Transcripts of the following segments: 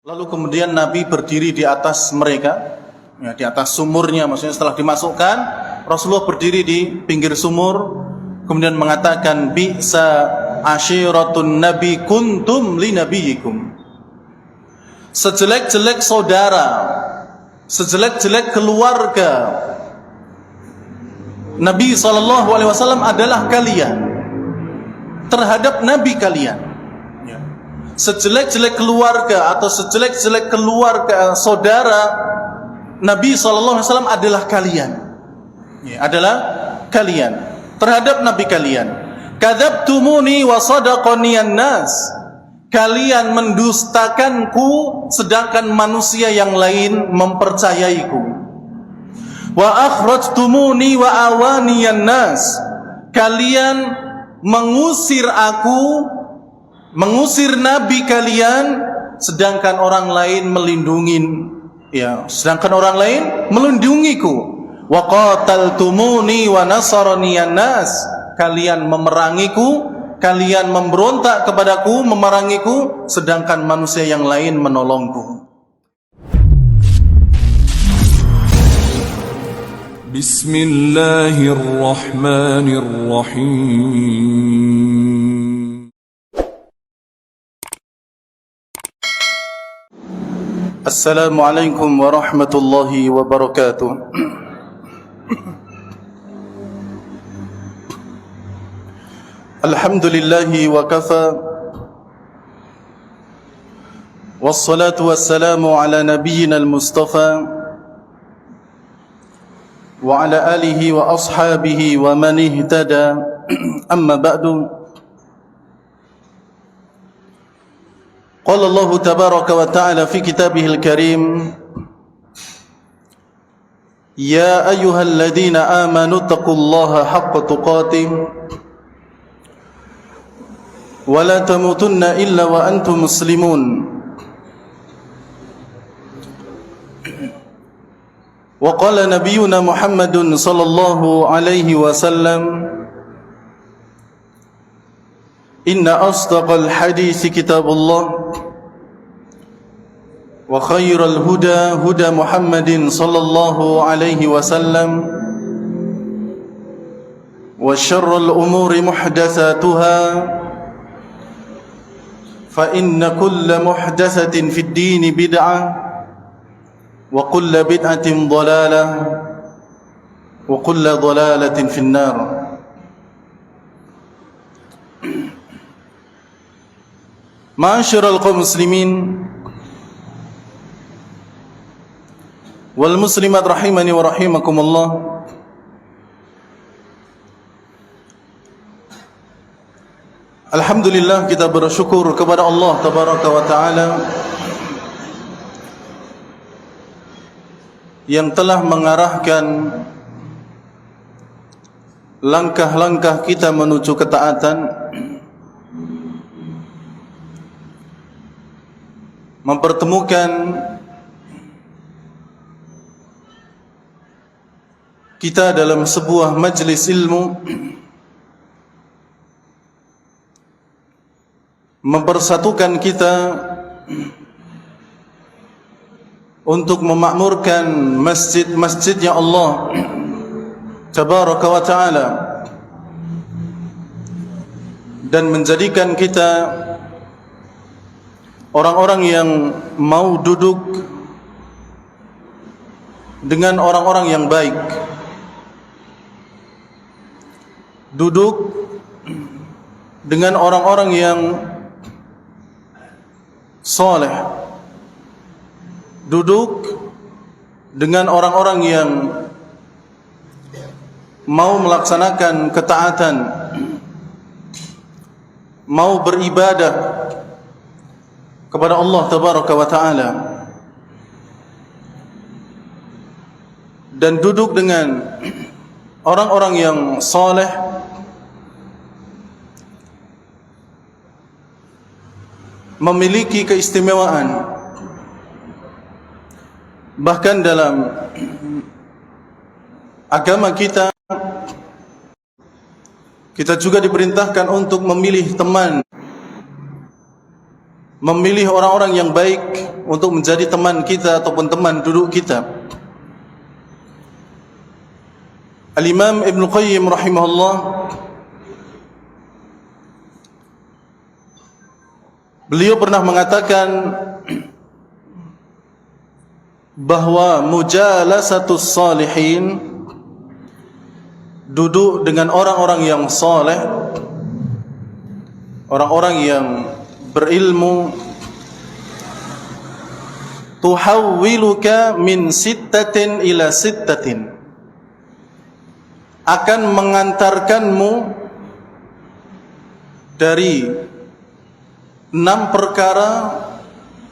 Lalu kemudian Nabi berdiri di atas mereka, ya, di atas sumurnya. Maksudnya setelah dimasukkan, Rasulullah berdiri di pinggir sumur, kemudian mengatakan, bi'sa ashiratun nabi kuntum li nabiyikum. Sejelek-jelek saudara, sejelek-jelek keluarga Nabi SAW adalah kalian terhadap Nabi kalian. Sejelek-jelek keluarga atau sejelek-jelek keluarga saudara Nabi SAW adalah kalian, ya, adalah kalian terhadap Nabi kalian. Kadzabtumuni wa sadaqaniyan nas. Kalian mendustakanku sedangkan manusia yang lain mempercayaiku. Wa akhrajtumuni wa awaniyan nas. Kalian mengusir aku, mengusir Nabi kalian, sedangkan orang lain melindungi, ya, sedangkan orang lain melindungiku. Wa qataltumuni wa nasaraniyan nas. Kalian memerangiku, kalian memberontak kepadaku, memerangiku, sedangkan manusia yang lain menolongku. Bismillahirrahmanirrahim. Assalamualaikum warahmatullahi wabarakatuh. Alhamdulillahi wa kafa, wassalatu wassalamu ala nabiyyina al-mustafa wa ala alihi wa ashabihi wa man ihtada. Amma ba'du. Qala Allah tabaraka wa ta'ala fi kitabihil karim, ya ayyuhalladzina amanu taqullaha haqqa tuqatih wa la tamutunna illa wa antum muslimun. Wa qala nabiyyuna Muhammadun sallallahu alaihi wasallam, inna asdaqal hadisi kitabullah wa khairal huda huda Muhammadin sallallahu alaihi wasallam wa syarral umuri muhdatsatuha fa inna kulla muhdatsatin fid dini bid'ah wa kulla bid'atin dhalalah wa kulla dhalalatin fin nar. Ma'asyiral qaum muslimin wal muslimat rahimani wa rahimakumullah. Alhamdulillah, kita bersyukur kepada Allah tabaraka wa ta'ala yang telah mengarahkan langkah-langkah kita menuju ketaatan, mempertemukan kita dalam sebuah majlis ilmu, mempersatukan kita untuk memakmurkan masjid-masjidnya Allah tabaraka wa ta'ala, dan menjadikan kita orang-orang yang mau duduk dengan orang-orang yang baik, duduk dengan orang-orang yang saleh, duduk dengan orang-orang yang mau melaksanakan ketaatan, mau beribadah kepada Allah tabaraka wa ta'ala, dan duduk dengan orang-orang yang saleh memiliki keistimewaan. Bahkan dalam agama kita juga diperintahkan untuk memilih teman memilih orang-orang yang baik untuk menjadi teman kita ataupun teman duduk kita. Al-Imam Ibn Qayyim rahimahullah beliau pernah mengatakan bahwa mujalasatus salihin, duduk dengan orang-orang yang saleh, orang-orang yang berilmu, tuhawwiluka min sittatin ila sittatin, akan mengantarkanmu dari 6 perkara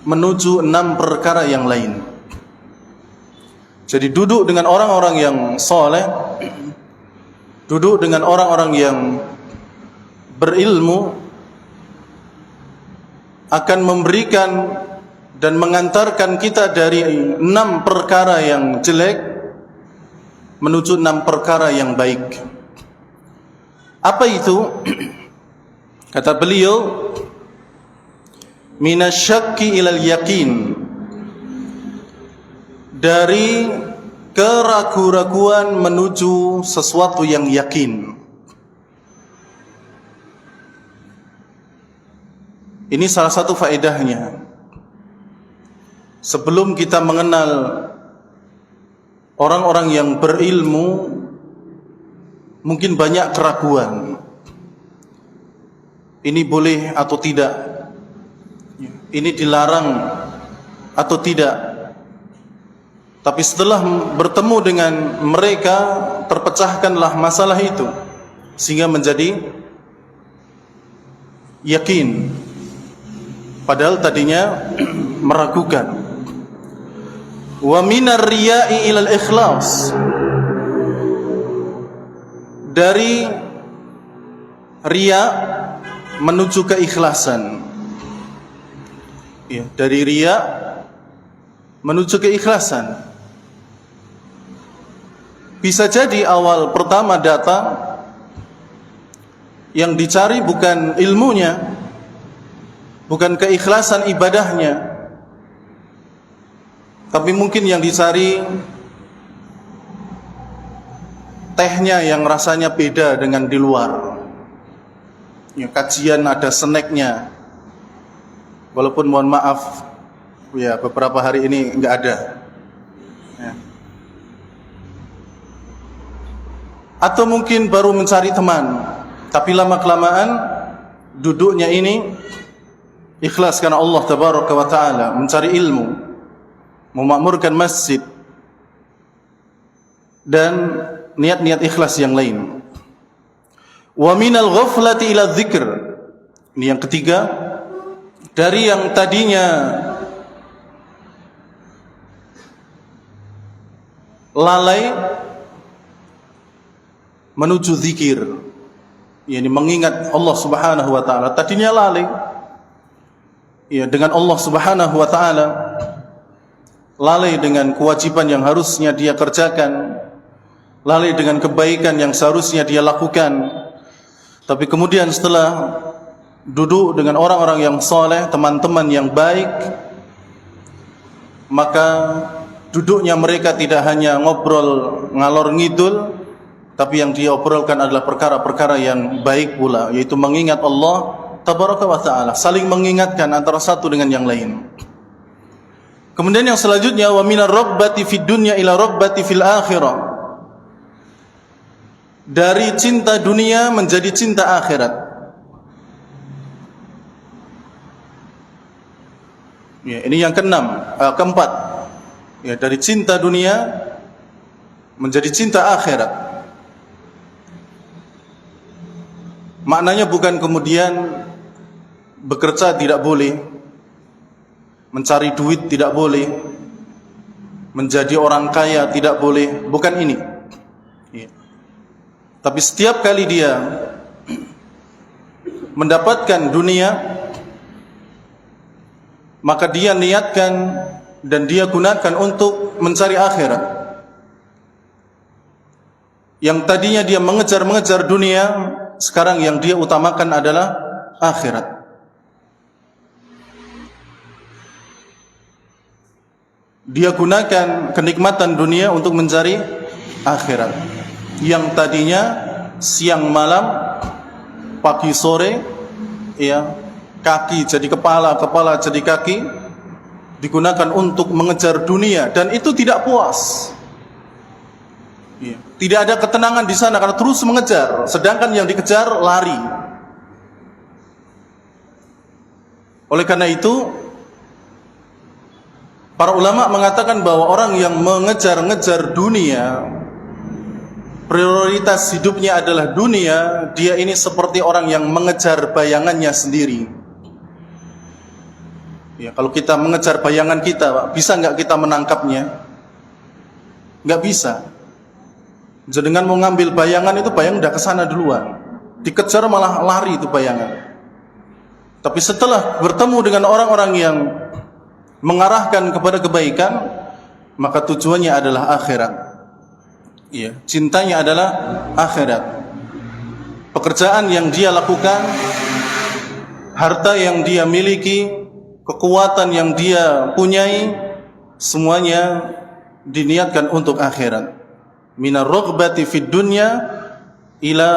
menuju 6 perkara yang lain. Jadi duduk dengan orang-orang yang saleh, duduk dengan orang-orang yang berilmu akan memberikan dan mengantarkan kita dari 6 perkara yang jelek menuju 6 perkara yang baik. Apa itu? Kata beliau, minasyakki ilal yakin, dari keraguan-raguan menuju sesuatu yang yakin. Ini salah satu faedahnya. Sebelum kita mengenal orang-orang yang berilmu, mungkin banyak keraguan. Ini boleh atau tidak? Ini dilarang atau tidak? Tapi setelah bertemu dengan mereka, terpecahkanlah masalah itu sehingga menjadi yakin, padahal tadinya meragukan. Wa minar riya'i ilal ikhlas, dari riya menuju keikhlasan. Ya, dari riya menuju keikhlasan. Bisa jadi awal pertama datang yang dicari bukan ilmunya, bukan keikhlasan ibadahnya, tapi mungkin yang dicari tehnya yang rasanya beda dengan di luar. Ya, kajian ada snacknya, walaupun mohon maaf, ya beberapa hari ini enggak ada. Ya. Atau mungkin baru mencari teman, tapi lama-kelamaan duduknya ini ikhlas karena Allah tabaraka wa ta'ala, mencari ilmu, memakmurkan masjid, dan niat-niat ikhlas yang lain. Wa minal ghaflati ila dzikr, ini yang ketiga, dari yang tadinya lalai menuju zikir, yakni mengingat Allah Subhanahu wa taala. Tadinya lalai ya dengan Allah Subhanahu wa taala, lalai dengan kewajiban yang harusnya dia kerjakan, lalai dengan kebaikan yang seharusnya dia lakukan. Tapi kemudian setelah duduk dengan orang-orang yang saleh, teman-teman yang baik, maka duduknya mereka tidak hanya ngobrol ngalor ngidul, tapi yang dia obrolkan adalah perkara-perkara yang baik pula, yaitu mengingat Allah tabaraka wa ta'ala, saling mengingatkan antara satu dengan yang lain. Kemudian yang selanjutnya, wa minar raghbati fid dunya ila raghbati fil akhirah, dari cinta dunia menjadi cinta akhirat. Ya, ini yang keempat. Ya, dari cinta dunia menjadi cinta akhirat. Maknanya bukan kemudian bekerja tidak boleh, mencari duit tidak boleh, menjadi orang kaya tidak boleh, bukan ini. Ya. Tapi setiap kali dia mendapatkan dunia, maka dia niatkan dan dia gunakan untuk mencari akhirat. Yang tadinya dia mengejar-mengejar dunia, sekarang yang dia utamakan adalah akhirat. dia gunakan kenikmatan dunia untuk mencari akhirat. Yang tadinya siang malam, pagi sore, ya, kaki jadi kepala, kepala jadi kaki, digunakan untuk mengejar dunia, dan itu tidak puas. Ya. Tidak ada ketenangan di sana karena terus mengejar, sedangkan yang dikejar lari. Oleh karena itu, para ulama mengatakan bahwa orang yang mengejar-ngejar dunia, prioritas hidupnya adalah dunia, dia ini seperti orang yang mengejar bayangannya sendiri. Ya, kalau kita mengejar bayangan kita, bisa nggak kita menangkapnya? Nggak bisa. Jadi dengan mengambil bayangan itu, bayangan udah kesana duluan, dikejar malah lari itu bayangan. Tapi setelah bertemu dengan orang-orang yang mengarahkan kepada kebaikan, maka tujuannya adalah akhirat. Ya, cintanya adalah akhirat. Pekerjaan yang dia lakukan, harta yang dia miliki, kekuatan yang dia punyai, semuanya diniatkan untuk akhirat. Minar raghbati fid dunya ila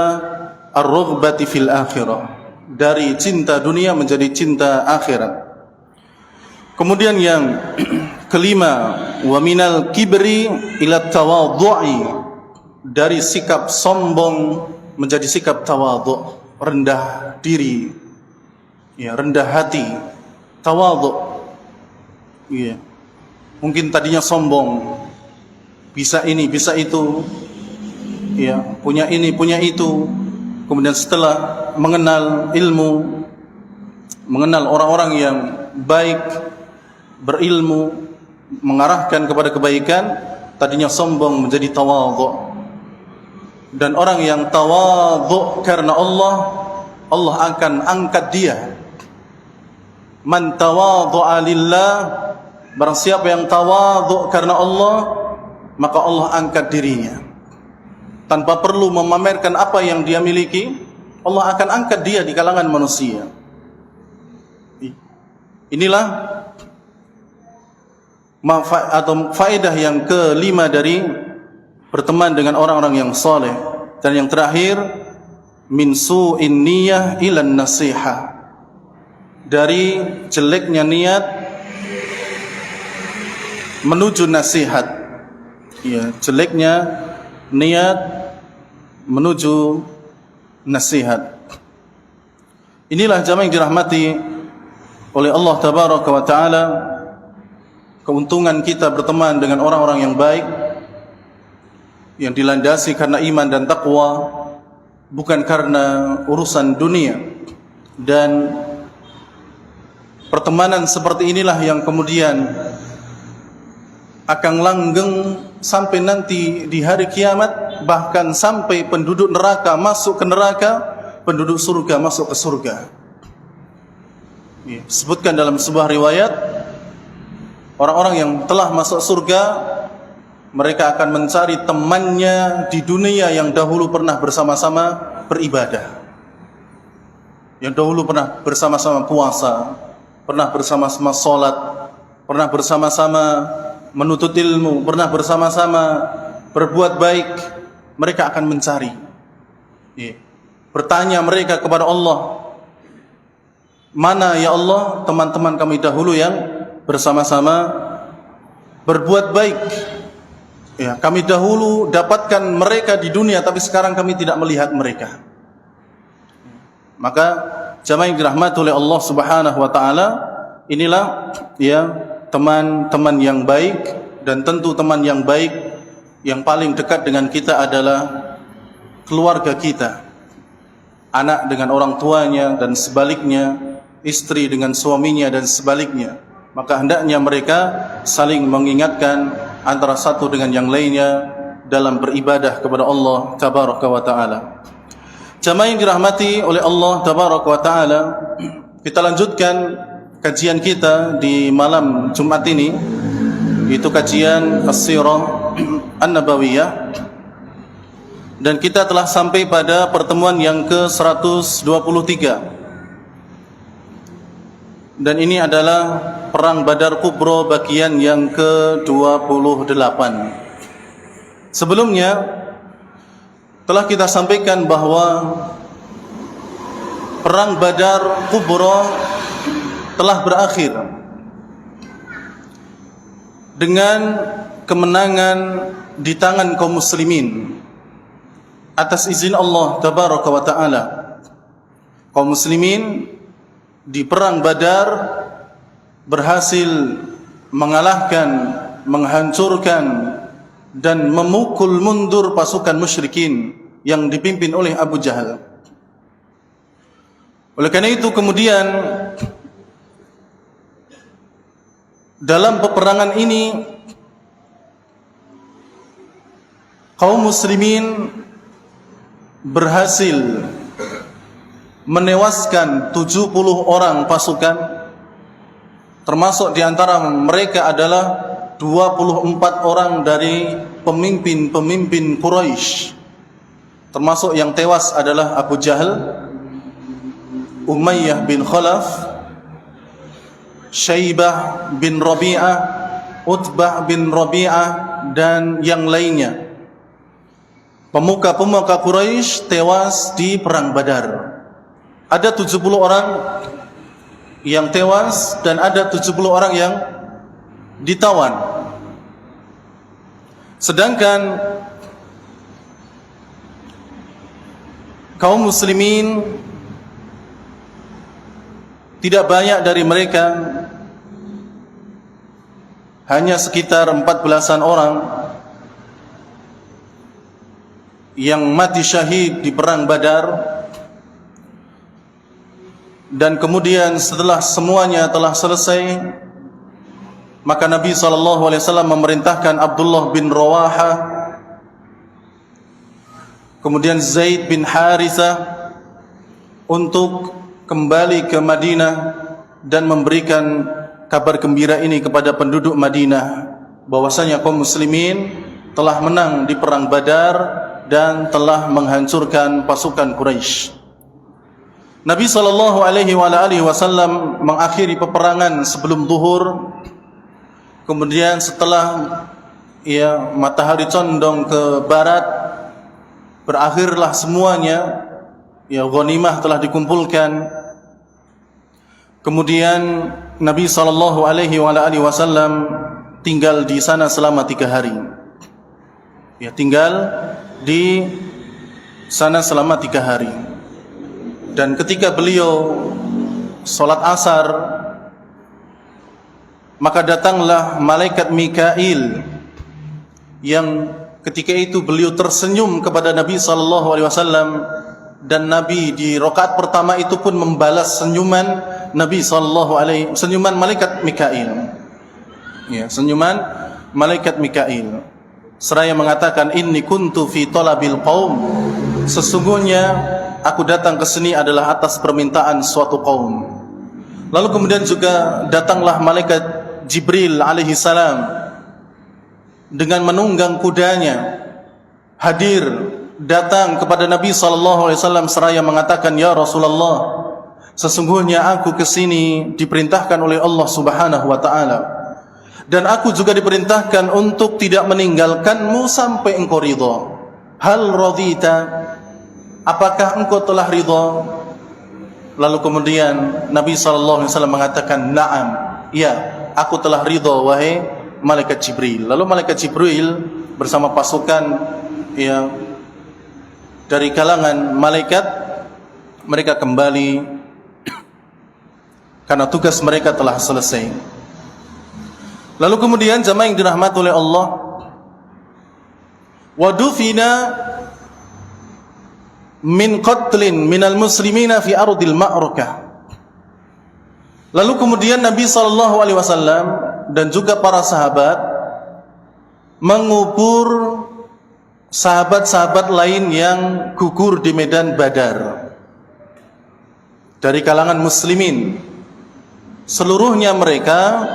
ar-raghbati fil akhirah. Dari cinta dunia menjadi cinta akhirat. Kemudian yang kelima, wa minal kibri ila tawadhu'i, dari sikap sombong menjadi sikap tawadhu', rendah diri, ya, rendah hati, tawadhu'. Ya. Mungkin tadinya sombong, bisa ini, bisa itu, ya, punya ini, punya itu. Kemudian setelah mengenal ilmu, mengenal orang-orang yang baik, berilmu, mengarahkan kepada kebaikan, tadinya sombong menjadi tawadhu'. Dan orang yang tawadhu' karena Allah, Allah akan angkat dia. Man tawadhu'a lillah, barang siapa yang tawadhu' karena Allah, maka Allah angkat dirinya. Tanpa perlu memamerkan apa yang dia miliki, Allah akan angkat dia di kalangan manusia. Inilah atau faedah yang kelima dari berteman dengan orang-orang yang saleh. Dan yang terakhir, min su'in niyah ilan nasihah, dari jeleknya niat menuju nasihat. Ya, jeleknya niat menuju nasihat. Inilah jamaah yang dirahmati oleh Allah tabaraka wa taala, keuntungan kita berteman dengan orang-orang yang baik, yang dilandasi karena iman dan takwa, bukan karena urusan dunia. Dan pertemanan seperti inilah yang kemudian akan langgeng sampai nanti di hari kiamat, bahkan sampai penduduk neraka masuk ke neraka, penduduk surga masuk ke surga. Disebutkan dalam sebuah riwayat, orang-orang yang telah masuk surga, mereka akan mencari temannya di dunia yang dahulu pernah bersama-sama beribadah, yang dahulu pernah bersama-sama puasa, pernah bersama-sama sholat, pernah bersama-sama menuntut ilmu, pernah bersama-sama berbuat baik. Mereka akan mencari, bertanya mereka kepada Allah, mana ya Allah teman-teman kami dahulu yang bersama-sama berbuat baik, ya, kami dahulu dapatkan mereka di dunia, tapi sekarang kami tidak melihat mereka. Maka jamaah yang dirahmati oleh Allah Subhanahu wa taala, inilah ya teman-teman yang baik. Dan tentu teman yang baik yang paling dekat dengan kita adalah keluarga kita, anak dengan orang tuanya dan sebaliknya, istri dengan suaminya dan sebaliknya. Maka hendaknya mereka saling mengingatkan antara satu dengan yang lainnya dalam beribadah kepada Allah tabaraka wa taala. Jamaah yang dirahmati oleh Allah tabaraka wa taala, kita lanjutkan kajian kita di malam Jumat ini, itu kajian As-Sirah An-Nabawiyah. Dan kita telah sampai pada pertemuan yang ke-123. Dan ini adalah Perang Badar Kubra bagian yang ke-28. Sebelumnya telah kita sampaikan bahwa Perang Badar Kubra telah berakhir dengan kemenangan di tangan kaum muslimin atas izin Allah Tabaraka wa Ta'ala. Kaum muslimin di Perang Badar berhasil mengalahkan, menghancurkan dan memukul mundur pasukan musyrikin yang dipimpin oleh Abu Jahal. Oleh karena itu kemudian dalam peperangan ini kaum muslimin berhasil menewaskan 70 orang pasukan, termasuk di antara mereka adalah 24 orang dari pemimpin-pemimpin Quraisy. Termasuk yang tewas adalah Abu Jahal, Umayyah bin Khalaf, Syaibah bin Rabi'ah, Utbah bin Rabi'ah dan yang lainnya. Pemuka-pemuka Quraisy tewas di Perang Badar. Ada 70 orang yang tewas dan ada 70 orang yang ditawan. Sedangkan kaum muslimin tidak banyak dari mereka, hanya sekitar 14-an orang yang mati syahid di Perang Badar. Dan kemudian setelah semuanya telah selesai, maka Nabi SAW memerintahkan Abdullah bin Rawahah, kemudian Zaid bin Harithah untuk kembali ke Madinah dan memberikan kabar gembira ini kepada penduduk Madinah, bahwasanya kaum muslimin telah menang di Perang Badar dan telah menghancurkan pasukan Quraisy. Nabi SAW mengakhiri peperangan sebelum zuhur. Kemudian setelah matahari condong ke barat, berakhirlah semuanya. Ghanimah telah dikumpulkan. Kemudian Nabi SAW tinggal di sana selama 3 hari. Tinggal di sana selama 3 hari. Dan ketika beliau sholat asar, maka datanglah malaikat Mikail yang ketika itu beliau tersenyum kepada Nabi SAW, dan Nabi di rakaat pertama itu pun membalas senyuman Nabi senyuman malaikat Mikail. Senyuman malaikat Mikail. Seraya mengatakan, inni kuntu fi talabil qaum, sesungguhnya aku datang ke sini adalah atas permintaan suatu kaum. Lalu kemudian juga datanglah malaikat Jibril alaihi salam dengan menunggang kudanya, hadir datang kepada Nabi SAW seraya mengatakan, ya Rasulullah, sesungguhnya aku ke sini diperintahkan oleh Allah Subhanahu wa taala, dan aku juga diperintahkan untuk tidak meninggalkanmu sampai engkau ridha. Hal radita, apakah engkau telah ridha? Lalu kemudian Nabi SAW mengatakan, na'am, ya, aku telah ridha wahai malaikat Jibril. Lalu malaikat Jibril bersama pasukan dari kalangan malaikat, mereka kembali karena tugas mereka telah selesai. Lalu kemudian jamaah yang dirahmati oleh Allah, wadufina min qatlin minal muslimina fi ardil ma'rakah. Lalu kemudian Nabi SAW dan juga para sahabat mengubur sahabat-sahabat lain yang gugur di medan Badar dari kalangan muslimin. Seluruhnya mereka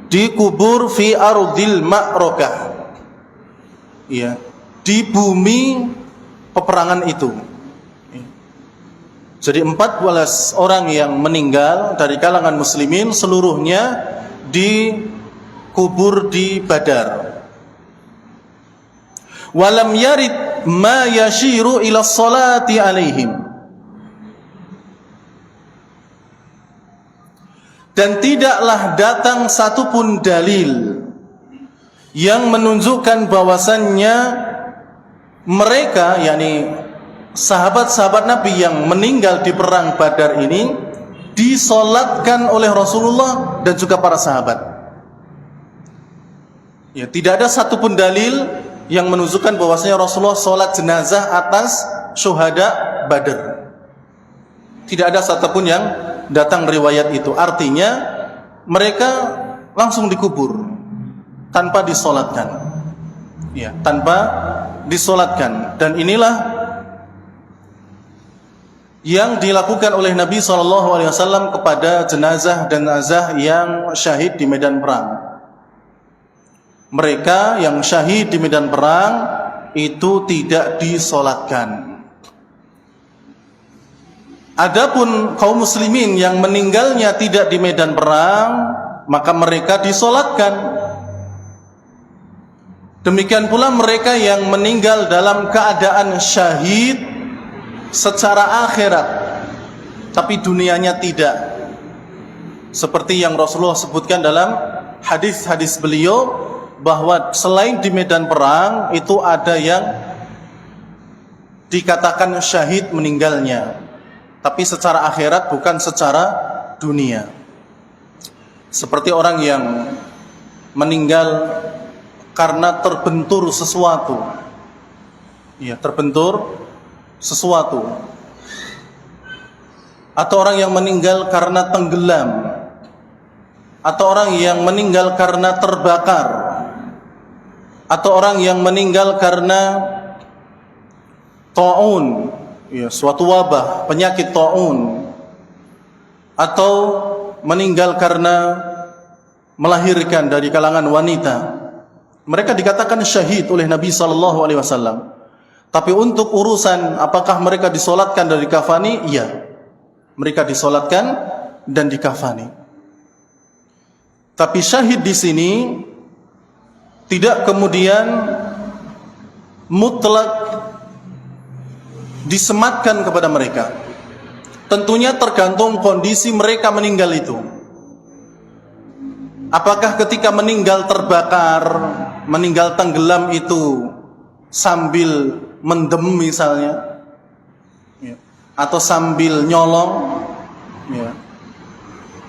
dikubur fi ardil ma'rakah, di bumi peperangan itu. Jadi 14 orang yang meninggal dari kalangan muslimin seluruhnya dikubur di Badar. Walam yarid ma yashiru ila salati alaihim. Dan tidaklah datang satupun dalil yang menunjukkan bahwasannya mereka, yakni sahabat-sahabat Nabi yang meninggal di perang Badar ini disolatkan oleh Rasulullah dan juga para sahabat. Ya, tidak ada satupun dalil yang menunjukkan bahwasanya Rasulullah solat jenazah atas syuhada Badar. Tidak ada satupun yang datang riwayat itu. Artinya mereka langsung dikubur tanpa disolatkan. Ya, tanpa disolatkan. Dan inilah yang dilakukan oleh Nabi SAW kepada jenazah-jenazah yang syahid di medan perang. Mereka yang syahid di medan perang itu tidak disolatkan. Adapun kaum muslimin yang meninggalnya tidak di medan perang, maka mereka disolatkan. Demikian pula mereka yang meninggal dalam keadaan syahid secara akhirat, tapi dunianya tidak, seperti yang Rasulullah sebutkan dalam hadis-hadis beliau, bahwa selain di medan perang itu ada yang dikatakan syahid meninggalnya, tapi secara akhirat bukan secara dunia. Seperti orang yang meninggal karena terbentur sesuatu, ya, terbentur sesuatu, atau orang yang meninggal karena tenggelam, atau orang yang meninggal karena terbakar, atau orang yang meninggal karena taun, ya, suatu wabah, penyakit taun, atau meninggal karena melahirkan dari kalangan wanita. Mereka dikatakan syahid oleh Nabi SAW. Tapi untuk urusan apakah mereka disolatkan dan dikafani? Iya, mereka disolatkan dan dikafani. Tapi syahid di sini tidak kemudian mutlak disematkan kepada mereka. Tentunya tergantung kondisi mereka meninggal itu. Apakah ketika meninggal terbakar, meninggal tenggelam itu sambil mendem misalnya, ya, atau sambil nyolong, ya,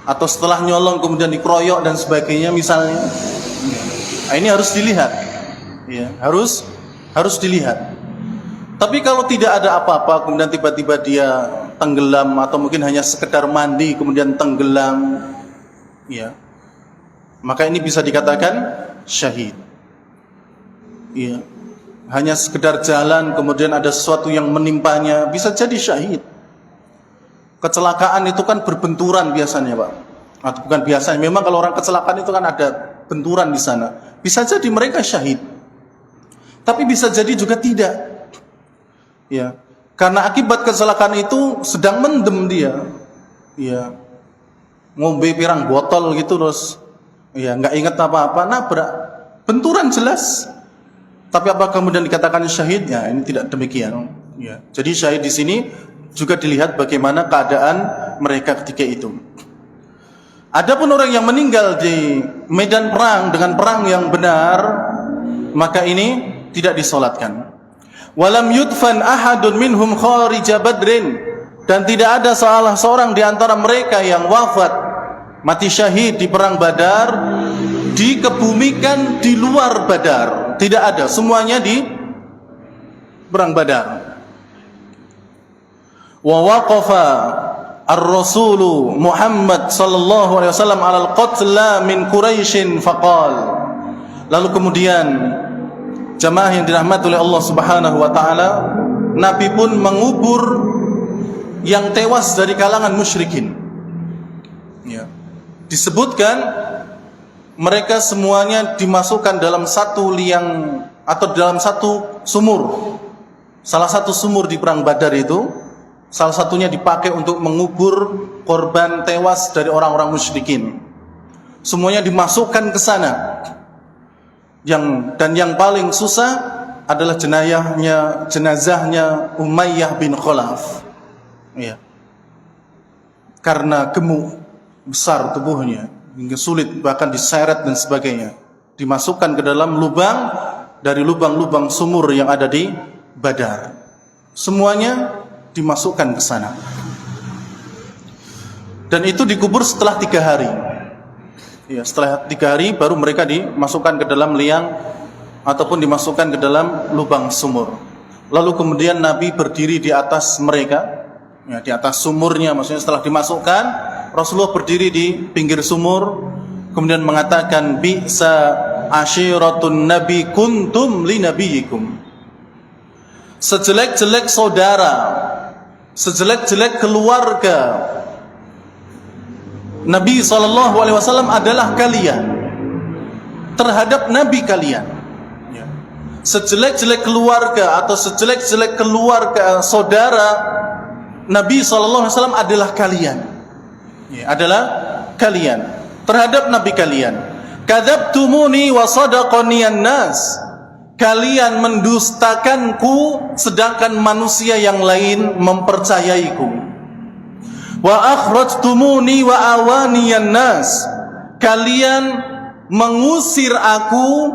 atau setelah nyolong kemudian dikeroyok dan sebagainya misalnya, ya. Nah, ini harus dilihat, ya, harus dilihat. Tapi kalau tidak ada apa-apa kemudian tiba-tiba dia tenggelam, atau mungkin hanya sekedar mandi kemudian tenggelam, ya, maka ini bisa dikatakan syahid. Ya, hanya sekedar jalan kemudian ada sesuatu yang menimpanya, bisa jadi syahid. Kecelakaan itu kan berbenturan biasanya, Pak. Atau bukan biasanya, memang kalau orang kecelakaan itu kan ada benturan di sana. Bisa jadi mereka syahid, tapi bisa jadi juga tidak. Ya, karena akibat kecelakaan itu sedang mendem dia, ya, ngombe pirang botol gitu terus, ya, nggak ingat apa-apa, nabrak, benturan jelas. Tapi apa kemudian dikatakan syahid? Ya, ini tidak demikian. Ya, jadi syahid di sini juga dilihat bagaimana keadaan mereka ketika itu. Adapun orang yang meninggal di medan perang dengan perang yang benar, maka ini tidak disolatkan. Walam yudfan ahadun minhum kharija badrin, dan tidak ada salah seorang di antara mereka yang wafat mati syahid di perang Badar dikebumikan di luar Badar. Tidak ada, semuanya di perang Badar. Wa waqafa ar-rasulu Muhammad sallallahu alaihi wasallam 'alal qatla min Quraisy faqal. Lalu kemudian jamaah yang dirahmati oleh Allah Subhanahu wa taala, Nabi pun mengubur yang tewas dari kalangan musyrikin. Ya. Disebutkan mereka semuanya dimasukkan dalam satu liang atau dalam satu sumur. Salah satu sumur di perang Badar itu Salah satunya dipakai untuk mengubur korban tewas dari orang-orang musyrikin. Semuanya dimasukkan ke sana. Dan yang paling susah adalah jenazahnya Umayyah bin Khalaf. Ya. Karena gemuk besar tubuhnya hingga sulit bahkan diseret dan sebagainya, dimasukkan ke dalam lubang dari lubang-lubang sumur yang ada di Badar. Semuanya dimasukkan ke sana. Dan itu dikubur setelah 3 hari. Ya, setelah 3 hari baru mereka dimasukkan ke dalam liang ataupun dimasukkan ke dalam lubang sumur. Lalu kemudian Nabi berdiri di atas mereka, ya, di atas sumurnya. Maksudnya setelah dimasukkan, Rasulullah berdiri di pinggir sumur, kemudian mengatakan, bi'sa ashiratun nabi kuntum li nabiyikum. Sejelek-jelek saudara, sejelek-jelek keluarga Nabi SAW adalah kalian terhadap Nabi kalian. Sejelek-jelek keluarga atau sejelek-jelek keluarga saudara Nabi SAW adalah kalian, adalah kalian terhadap Nabi kalian. Kadzabtumuni wa sadaqaniyan nas. Kalian mendustakanku sedangkan manusia yang lain mempercayaiku. Wa akhrajtumuni wa awaniyan nas. Kalian mengusir aku,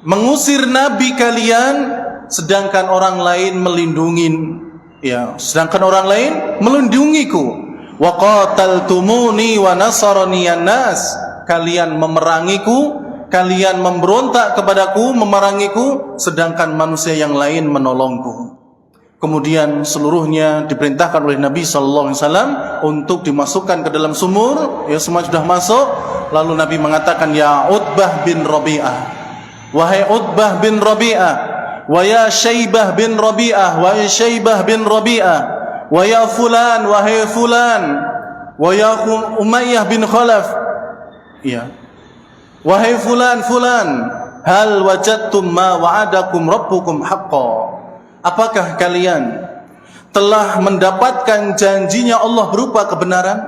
mengusir Nabi kalian, sedangkan orang lain melindungi, sedangkan orang lain melindungiku. Wa qataltumuni wa nasaraniyan nas. Kalian memerangiku, kalian memberontak kepadaku, memerangiku, sedangkan manusia yang lain menolongku. Kemudian seluruhnya diperintahkan oleh Nabi SAW untuk dimasukkan ke dalam sumur. Ya, semua sudah masuk. Lalu Nabi mengatakan, ya Utbah bin Rabi'ah, wahai Utbah bin Rabi'ah, wa ya Syaibah bin Rabi'ah, wahai Syaibah bin Rabi'ah, wa ya Fulan, wahai Fulan, wa ya Umayyah bin Khalaf, ya, wahai Fulan, Fulan, hal wajadtum ma wa'adakum rabbukum haqqan. Apakah kalian telah mendapatkan janjinya Allah berupa kebenaran?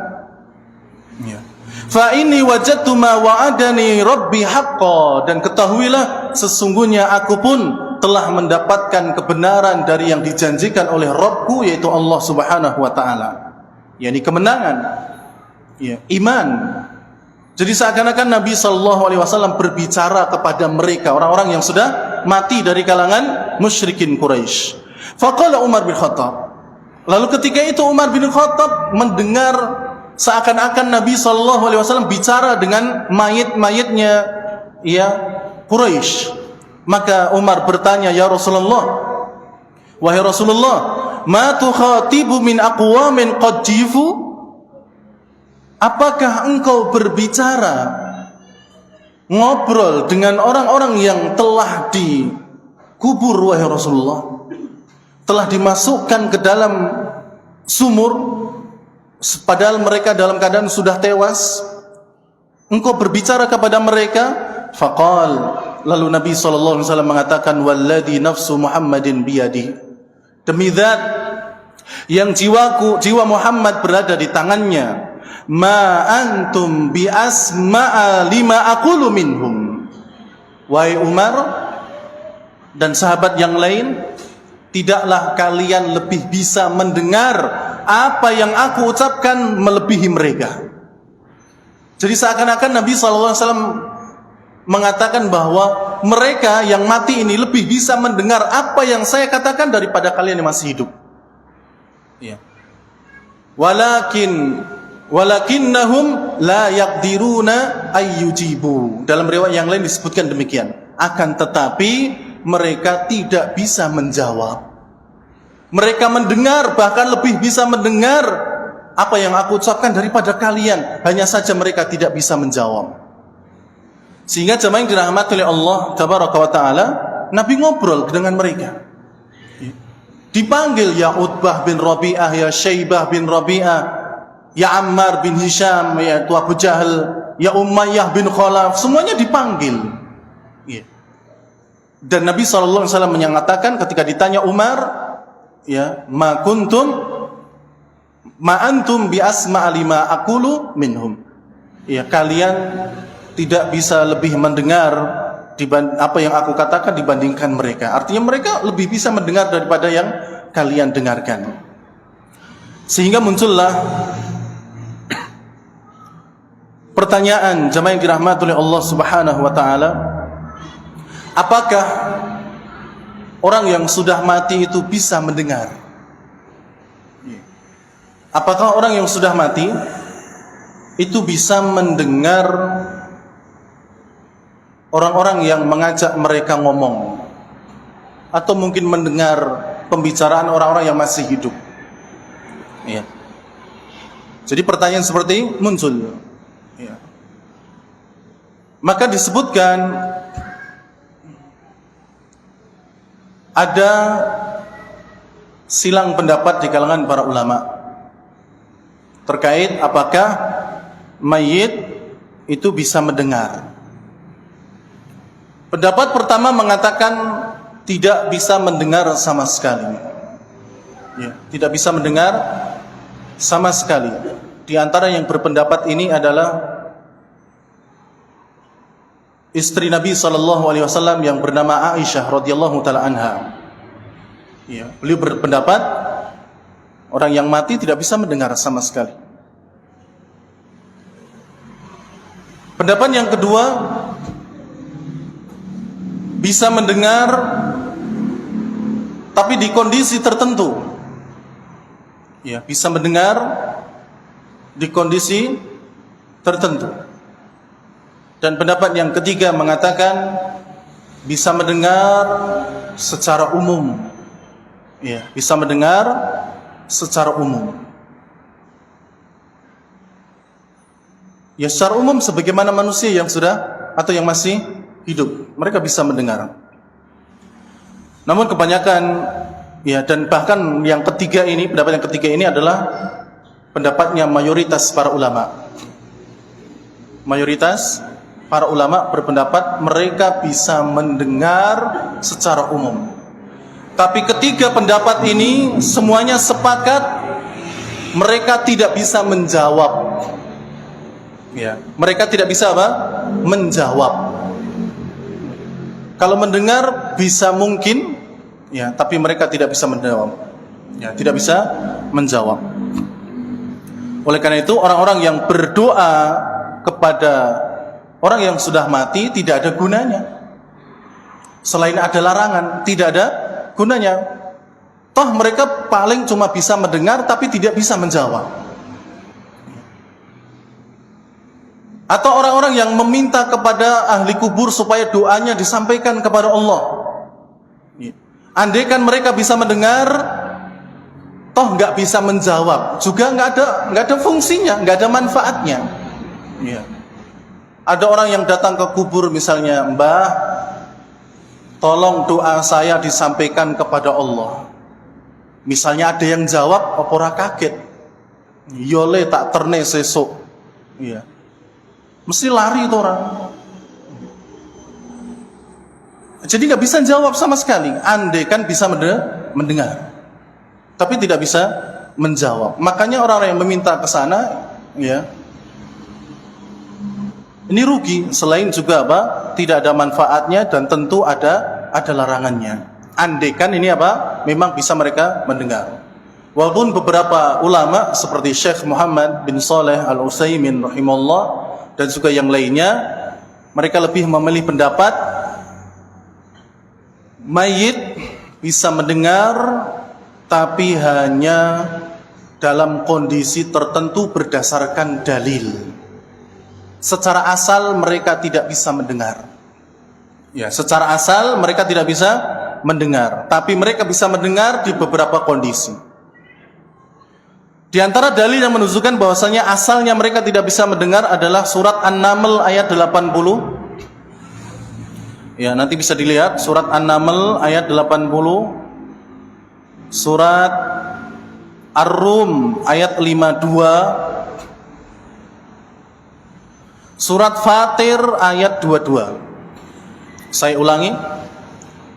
Ya. Fa inni wajadtu ma wa'adani rabbi haqqan. Dan ketahuilah sesungguhnya aku pun telah mendapatkan kebenaran dari yang dijanjikan oleh Rabbku, yaitu Allah Subhanahu wa taala. yakni kemenangan, ya, iman. Jadi seakan-akan Nabi SAW berbicara kepada mereka, orang-orang yang sudah mati dari kalangan musyrikin Quraisy. Faqala Umar bin Khattab. Lalu ketika itu Umar bin Khattab mendengar seakan-akan Nabi SAW bicara dengan mayit-mayitnya, ya, Quraisy. Maka Umar bertanya, ya Rasulullah, wahai Rasulullah, ma tukhatibu min aqwamin qad jifu? Apakah engkau berbicara, ngobrol dengan orang-orang yang telah dikubur, wahai Rasulullah, telah dimasukkan ke dalam sumur, padahal mereka dalam keadaan sudah tewas? Engkau berbicara kepada mereka? Faqal, lalu Nabi SAW mengatakan, walladhi nafsu Muhammadin biyadi, demi zat yang jiwa Muhammad berada di tangannya, ma antum bi asma'a lima aqulu minhum. Wahai Umar dan sahabat yang lain, tidaklah kalian lebih bisa mendengar apa yang aku ucapkan melebihi mereka. Jadi seakan-akan Nabi SAW mengatakan bahwa mereka yang mati ini lebih bisa mendengar apa yang saya katakan daripada kalian yang masih hidup. Ya. Walakinnahum la yaqdiruna ayyujibu. Dalam riwayat yang lain disebutkan demikian. Akan tetapi mereka tidak bisa menjawab. Mereka mendengar, bahkan lebih bisa mendengar apa yang aku ucapkan daripada kalian. Hanya saja mereka tidak bisa menjawab. Sehingga jemaah yang dirahmati oleh Allah Tabaraka wa Ta'ala, Nabi ngobrol dengan mereka. Dipanggil, ya Utbah bin Rabi'ah, ya Syaibah bin Rabi'ah, ya Ammar bin Hisham, ya Abu Jahal, ya Umayyah bin Khalaf, semuanya dipanggil. Dan Nabi SAW menyatakan ketika ditanya Umar, ya, ma kuntum ma antum bi asma' lima aqulu minhum. Ya, kalian tidak bisa lebih mendengar apa yang aku katakan dibandingkan mereka. Artinya mereka lebih bisa mendengar daripada yang kalian dengarkan. Sehingga muncullah pertanyaan jamaah yang dirahmati oleh Allah Subhanahu wa taala, apakah orang yang sudah mati itu bisa mendengar? Apakah orang yang sudah mati itu bisa mendengar orang-orang yang mengajak mereka ngomong, atau mungkin mendengar pembicaraan orang-orang yang masih hidup? Ya. Jadi pertanyaan seperti ini muncul. Ya. Maka disebutkan ada silang pendapat di kalangan para ulama terkait apakah mayit itu bisa mendengar. Pendapat pertama mengatakan tidak bisa mendengar sama sekali. Ya, tidak bisa mendengar sama sekali. Di antara yang berpendapat ini adalah istri Nabi SAW yang bernama Aisyah radhiyallahu taala anha. Ya, beliau berpendapat orang yang mati tidak bisa mendengar sama sekali. Pendapat yang kedua, bisa mendengar tapi di kondisi tertentu. Ya, bisa mendengar di kondisi tertentu. Dan pendapat yang ketiga mengatakan bisa mendengar secara umum. Ya, bisa mendengar secara umum. Ya, secara umum sebagaimana manusia yang sudah atau yang masih hidup, mereka bisa mendengar. Namun kebanyakan, ya, dan bahkan yang ketiga ini, pendapat yang ketiga ini adalah pendapatnya mayoritas para ulama. Mayoritas para ulama berpendapat mereka bisa mendengar secara umum. Tapi ketiga pendapat ini semuanya sepakat mereka tidak bisa menjawab. Ya, mereka tidak bisa apa? Menjawab. Kalau mendengar bisa mungkin, ya, tapi mereka tidak bisa menjawab. Ya, tidak bisa menjawab. Oleh karena itu orang-orang yang berdoa kepada orang yang sudah mati tidak ada gunanya. Selain ada larangan, tidak ada gunanya. Toh mereka paling cuma bisa mendengar tapi tidak bisa menjawab. Atau orang-orang yang meminta kepada ahli kubur supaya doanya disampaikan kepada Allah. Andaikan mereka bisa mendengar, toh nggak bisa menjawab, juga nggak ada fungsinya, nggak ada manfaatnya. Ya. Ada orang yang datang ke kubur misalnya, Mbah, tolong doa saya disampaikan kepada Allah. Misalnya ada yang jawab, apa ora kaget? Yole tak terne sesuk. Iya. Mesti lari itu orang. Jadi nggak bisa jawab sama sekali. Andai kan bisa mendengar, tapi tidak bisa menjawab. Makanya orang-orang yang meminta ke sana, ya, ini rugi. Selain juga apa? Tidak ada manfaatnya dan tentu ada larangannya. Andai kan ini apa? Memang bisa mereka mendengar. Walaupun beberapa ulama seperti Syekh Muhammad bin Shalih Al-Utsaimin rahimahullah dan juga yang lainnya, mereka lebih memilih pendapat mayit bisa mendengar tapi hanya dalam kondisi tertentu berdasarkan dalil. Secara asal mereka tidak bisa mendengar. Ya, secara asal mereka tidak bisa mendengar, tapi mereka bisa mendengar di beberapa kondisi. Di antara dalil yang menunjukkan bahwasanya asalnya mereka tidak bisa mendengar adalah surat An-Naml ayat 80. Ya, nanti bisa dilihat surat An-Naml ayat 80. Surat Ar-Rum ayat 52. Surat Fatir ayat 22. Saya ulangi.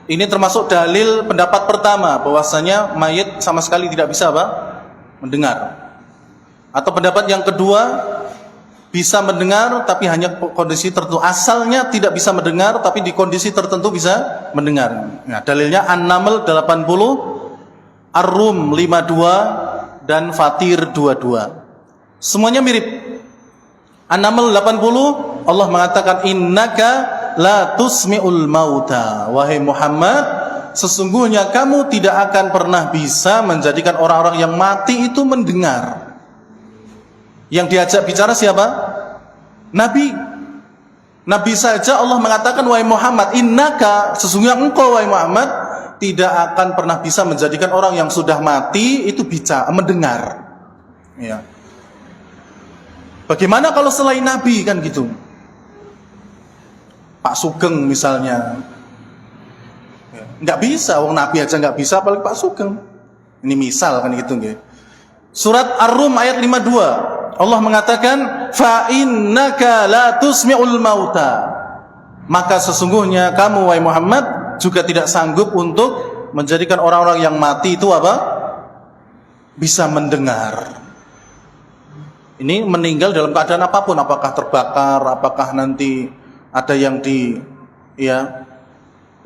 Ini termasuk dalil pendapat pertama bahwasanya mayit sama sekali tidak bisa apa? Mendengar. Atau pendapat yang kedua, bisa mendengar tapi hanya kondisi tertentu. Asalnya tidak bisa mendengar tapi di kondisi tertentu bisa mendengar. Nah, dalilnya An-Naml 80, Ar-Rum 52 dan Fatir 22. Semuanya mirip. An-Naml 80 Allah mengatakan innaka la tusmi'ul mauta. Wahai Muhammad, sesungguhnya kamu tidak akan pernah bisa menjadikan orang-orang yang mati itu mendengar. Yang diajak bicara siapa? Nabi. Nabi saja Allah mengatakan wahai Muhammad, innaka, sesungguhnya engkau wahai Muhammad tidak akan pernah bisa menjadikan orang yang sudah mati itu bicara, mendengar. Ya. Bagaimana kalau selain Nabi kan gitu? Pak Sugeng misalnya. Nggak bisa, wong Nabi aja nggak bisa, apalagi Pak Sugeng. Ini misal kan gitu nggih. Surat Ar-Rum ayat 52. Allah mengatakan fa innaka la tusmi'ul mauta. Maka sesungguhnya kamu wahai Muhammad juga tidak sanggup untuk menjadikan orang-orang yang mati itu apa? Bisa mendengar. Ini meninggal dalam keadaan apapun, apakah terbakar, apakah nanti ada yang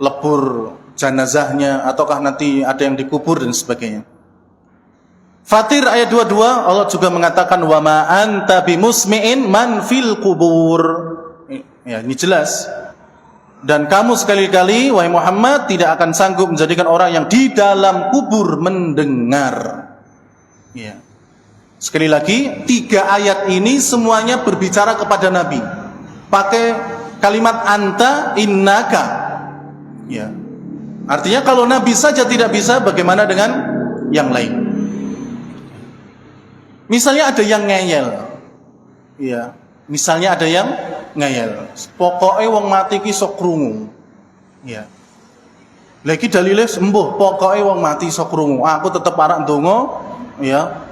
lebur jenazahnya, ataukah nanti ada yang dikubur dan sebagainya. Fatir ayat 22 Allah juga mengatakan wa ma anta bimusmi'in man fil kubur. Ya, ini jelas. Dan kamu sekali-kali wahai Muhammad tidak akan sanggup menjadikan orang yang di dalam kubur mendengar. Ya. Sekali lagi, 3 ayat ini semuanya berbicara kepada Nabi. Pakai kalimat anta, innaka. Ya. Artinya kalau Nabi saja tidak bisa, bagaimana dengan yang lain? Misalnya ada yang ngeyel. Ya. Misalnya ada yang ngeyel. Pokoknya wong mati ki sok krungu. Ya. Lagi dalile sembuh, pokoknya wong mati sok krungu. Aku tetap arak ndonga, ya.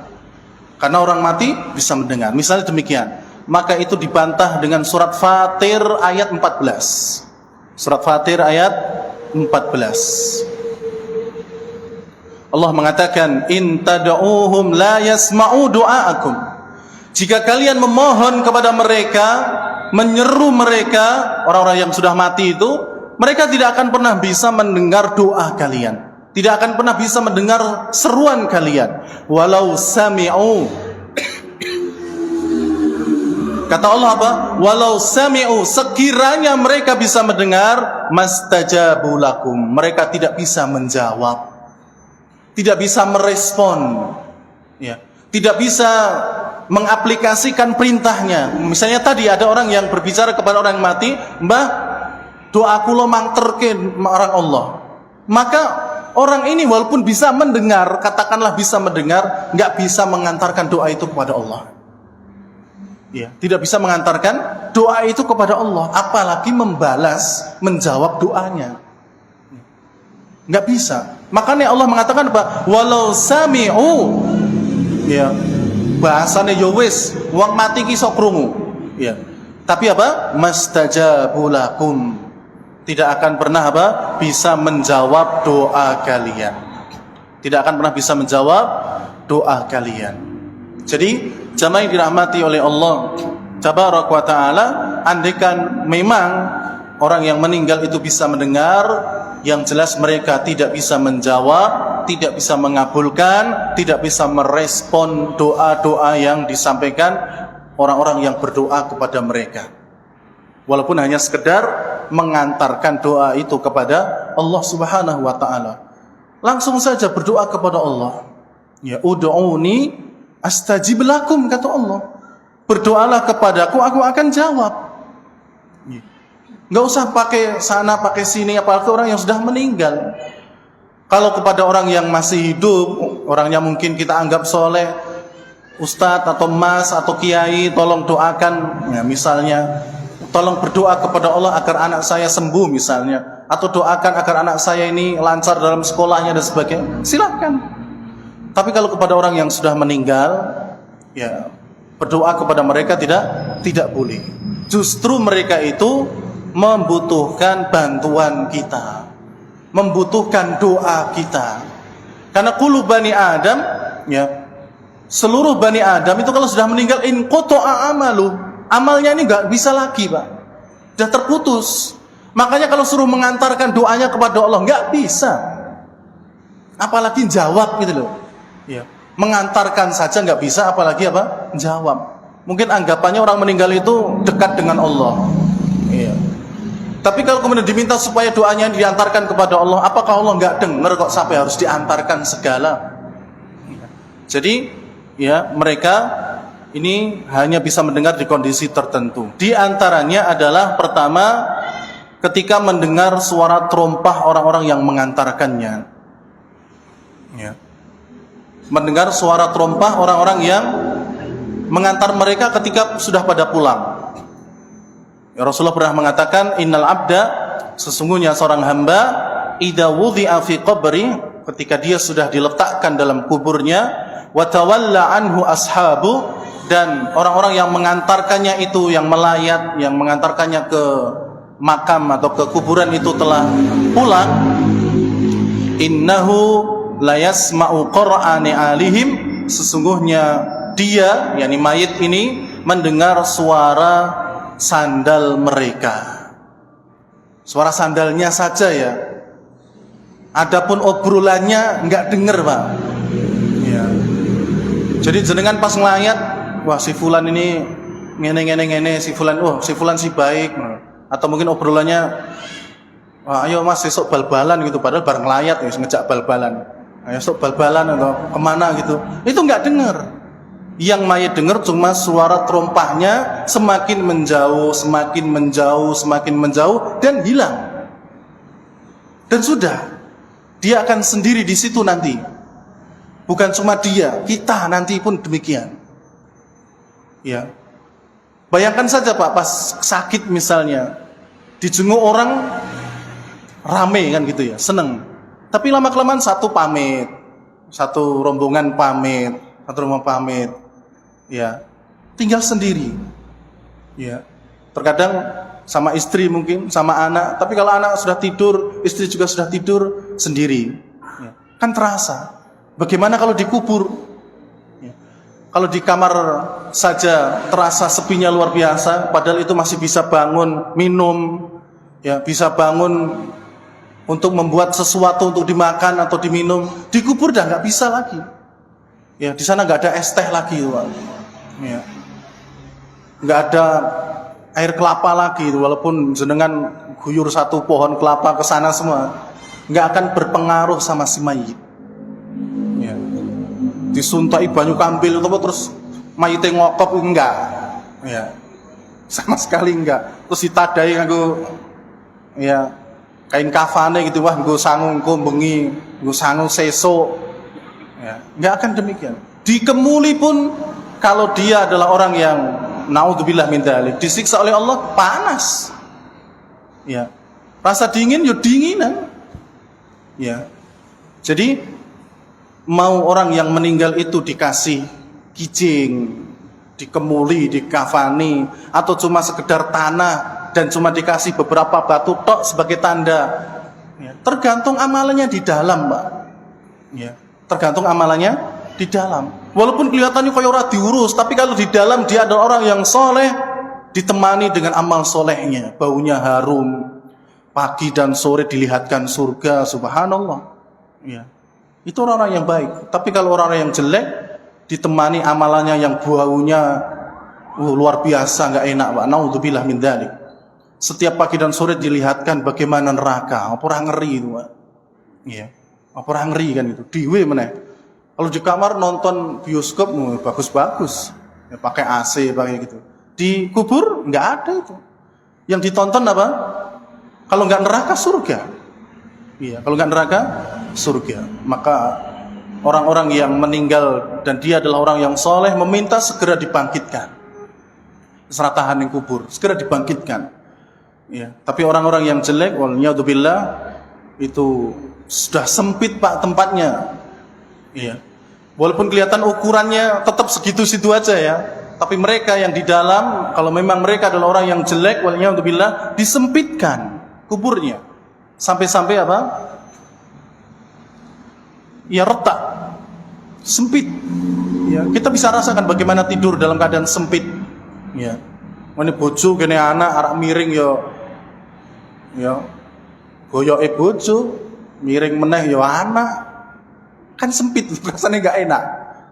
Karena orang mati bisa mendengar. Misalnya demikian. Maka itu dibantah dengan surat Fatir ayat 14. Surat Fatir ayat 14. Allah mengatakan in tad'uuhum la yasma'u du'aakum. Jika kalian memohon kepada mereka, menyeru mereka, orang-orang yang sudah mati itu, mereka tidak akan pernah bisa mendengar doa kalian. Tidak akan pernah bisa mendengar seruan kalian. Walau sami'u. Kata Allah apa? Walau sami'u, sekiranya mereka bisa mendengar, mastajabu lakum. Mereka tidak bisa menjawab. Tidak bisa merespon. Ya. Tidak bisa mengaplikasikan perintahnya. Misalnya tadi ada orang yang berbicara kepada orang yang mati, "Mbah, doaku lo mangterke marang Allah." Maka orang ini walaupun bisa mendengar, katakanlah bisa mendengar, nggak bisa mengantarkan doa itu kepada Allah. Ya, tidak bisa mengantarkan doa itu kepada Allah, apalagi membalas, menjawab doanya. Nggak bisa. Makanya Allah mengatakan apa? Walau sami'u. Ya. Bahasane yo wis, wong mati ki sok krungu. Ya. Tapi apa? Mastajabu lakum. Tidak akan pernah apa? Bisa menjawab doa kalian. Tidak akan pernah bisa menjawab doa kalian. Jadi, jamaah yang dirahmati oleh Allah Tabaraka wa Ta'ala, andaikan memang orang yang meninggal itu bisa mendengar, yang jelas mereka tidak bisa menjawab, tidak bisa mengabulkan, tidak bisa merespon doa-doa yang disampaikan orang-orang yang berdoa kepada mereka. Walaupun hanya sekedar mengantarkan doa itu kepada Allah Subhanahu wa Ta'ala. Langsung saja berdoa kepada Allah. Ya, ud'uni astajib lakum, kata Allah. Berdoalah kepadaku, aku akan jawab. Ya. Nggak usah pakai sana, pakai sini, apalagi orang yang sudah meninggal. Kalau kepada orang yang masih hidup, orangnya mungkin kita anggap soleh, ustadz atau mas atau kiai, tolong doakan, ya, misalnya, tolong berdoa kepada Allah agar anak saya sembuh misalnya, atau doakan agar anak saya ini lancar dalam sekolahnya dan sebagainya. Silakan. Tapi kalau kepada orang yang sudah meninggal, ya berdoa kepada mereka tidak boleh. Justru mereka itu membutuhkan bantuan kita, membutuhkan doa kita. Karena qulub bani Adam, ya, Seluruh Bani Adam itu kalau sudah meninggal in qata'a amalu, amalnya ini nggak bisa lagi, Pak. Sudah terputus. Makanya kalau suruh mengantarkan doanya kepada Allah nggak bisa. Apalagi jawab gitu loh. Ya. Mengantarkan saja nggak bisa, apalagi apa? Jawab. Mungkin anggapannya orang meninggal itu dekat dengan Allah. Iya. Tapi kalau kemudian diminta supaya doanya diantarkan kepada Allah, apakah Allah nggak dengar kok sampai harus diantarkan segala? Jadi, ya mereka ini hanya bisa mendengar di kondisi tertentu. Di antaranya adalah pertama, ketika mendengar suara terompah orang-orang yang mengantarkannya. Ya. Mendengar suara terompah orang-orang yang mengantar mereka ketika sudah pada pulang. Ya, Rasulullah pernah mengatakan, innal abda, sesungguhnya seorang hamba, idza wudhi'a fi qabri, ketika dia sudah diletakkan dalam kuburnya, wa tawalla anhu ashabu, dan orang-orang yang mengantarkannya itu, yang melayat, yang mengantarkannya ke makam atau ke kuburan itu telah pulang, innahu la yasma'u qur'ani alihim, sesungguhnya dia, yakni mayit ini, mendengar suara sandal mereka. Suara sandalnya saja ya. Adapun obrolannya enggak dengar, Pak. Ya. Jadi jenengan pas ngelayat, wah si fulan ini ngene, si fulan, si fulan si baik. Atau mungkin obrolannya, wah ayo mas besok bal-balan gitu, padahal bareng ngelayat ya, ngejak bal-balan. Ayo besok bal-balan atau kemana gitu. Itu enggak dengar. Yang mayit dengar cuma suara terompahnya semakin menjauh, semakin menjauh, semakin menjauh, dan hilang. Dan sudah, dia akan sendiri di situ nanti. Bukan cuma dia, kita nanti pun demikian. Ya, bayangkan saja Pak, pas sakit misalnya, dijenguk orang rame kan gitu ya, seneng. Tapi lama-kelamaan satu pamit, satu rombongan pamit, satu rombongan pamit. Ya, tinggal sendiri. Ya, terkadang sama istri mungkin, sama anak. Tapi kalau anak sudah tidur, istri juga sudah tidur sendiri. Ya, kan terasa. Bagaimana kalau dikubur? Ya, kalau di kamar saja terasa sepinya luar biasa, padahal itu masih bisa bangun, minum, ya bisa bangun untuk membuat sesuatu untuk dimakan atau diminum. Dikubur dah nggak bisa lagi. Ya, di sana nggak ada es teh lagi, Pak. Ya. Nggak ada air kelapa lagi, walaupun jenengan guyur satu pohon kelapa ke sana semua, nggak akan berpengaruh sama si mayit. Ya. Disuntai banyu kambil terus mayitnya ngokop enggak, ya sama sekali enggak. Terus ditadai nganggo ya kain kafane gitu, wah nggo sangu engko bengi, nggo sangu sesuk. Ya, nggak akan demikian. Dikemuli pun kalau dia adalah orang yang naudzubillah min dzalik, disiksa oleh Allah panas. Ya. Rasa dingin ya dinginan. Ya. Jadi mau orang yang meninggal itu dikasih kijing, dikemuli, dikafani, atau cuma sekedar tanah dan cuma dikasih beberapa batu tok sebagai tanda. Ya. Tergantung amalannya di dalam, Pak. Ya. Tergantung amalannya di dalam. Walaupun kelihatannya kayak orang diurus, tapi kalau di dalam dia adalah orang yang soleh, ditemani dengan amal solehnya, baunya harum, pagi dan sore dilihatkan surga, subhanallah. Ya. Itu orang-orang yang baik. Tapi kalau orang-orang yang jelek, ditemani amalannya yang baunya luar biasa, nggak enak, Pak. Naudzubillah min dzalik. Setiap pagi dan sore dilihatkan bagaimana neraka. Apa orang ngeri itu, Pak. Ya. Apa orang ngeri kan itu. Diwe meneh. Kalau di kamar nonton bioskop bagus-bagus, ya, pakai AC, pakai gitu. Di kubur nggak ada itu. Yang ditonton apa? Kalau nggak neraka surga. Iya, kalau nggak neraka surga. Maka orang-orang yang meninggal dan dia adalah orang yang soleh meminta segera dibangkitkan. Seratahan yang kubur segera dibangkitkan. Ya, tapi orang-orang yang jelek, waliyadzubillah, itu sudah sempit Pak tempatnya. Iya. Walaupun kelihatan ukurannya tetap segitu-situ aja ya, tapi mereka yang di dalam, kalau memang mereka adalah orang yang jelek, waliyadzubillah, disempitkan kuburnya. Sampai-sampai apa? Ya retak. sempit. Ya, kita bisa rasakan bagaimana tidur dalam keadaan sempit. Ya. Ini bojo kene anak arah miring ya goyoke bojo, miring meneh ya anak. Kan sempit, rasanya enggak enak.